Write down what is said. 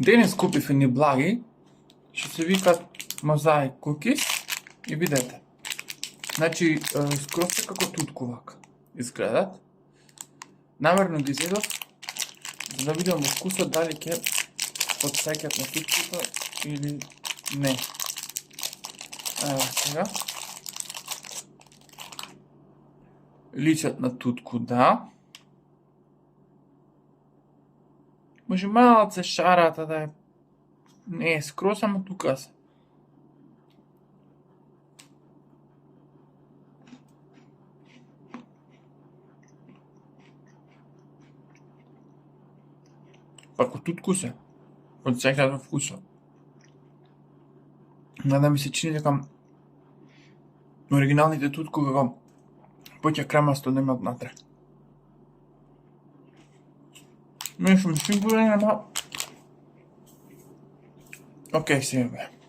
Денес купив едни благи, што се викат Mosaic Cookies и видете. Значи, скроз се како тутку вака изгледат. Намерно ги зедов, за да видам во вкусот дали ќе подсеќат на туткото или не. Ево сега. Личат на тутку, да. Може малце шарата да е. Не е скроз, ама тука се. Пако тутку се. Подсеќат во вкусот. Да ми се чини дека оригиналните тутку како поќе кремасто да имат натре. Не сум сигурен, ама... Океј, сега бе.